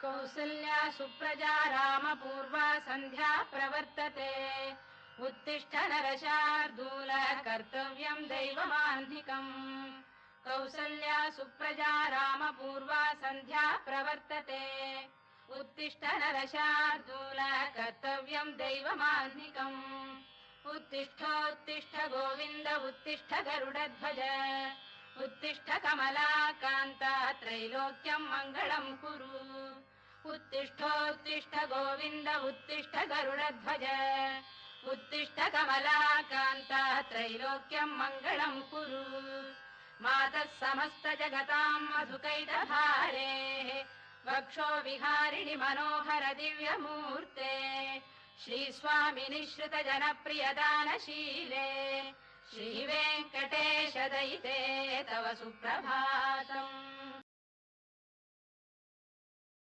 कौसल्या सुप्रजा रामपूर्वा सन्ध्या प्रवर्तते उत्तिष्ठ नरशार्दूल कर्तव्यम् दैवमान्धिकम् कौसल्या सुप्रजा रामपूर्वा सन्ध्या प्रवर्तते उत्तिष्ठ नरशार्दूल कर्तव्यम् दैवमान्धिकम् उत्तिष्ठोत्तिष्ठ गोविन्द उत्तिष्ठ गरुडध्वज उत्तिष्ठ कमलाकान्ता त्रैलोक्यम् मङ्गलम् कुरु उत्तिष्ठोत्तिष्ठ गोविन्द उत्तिष्ठ गरुडध्वज उत्तिष्ठ कमलाकान्ता त्रैलोक्यम् मङ्गलम् कुरु मातः समस्त जगताम् मधुकैटभारेः वक्षो विहारिणि मनोहर दिव्यमूर्ते श्रीस्वामिनि श्रुत जनप्रियदानशीले श्रीवेङ्कटेश दयिते तव सुप्रभातम्।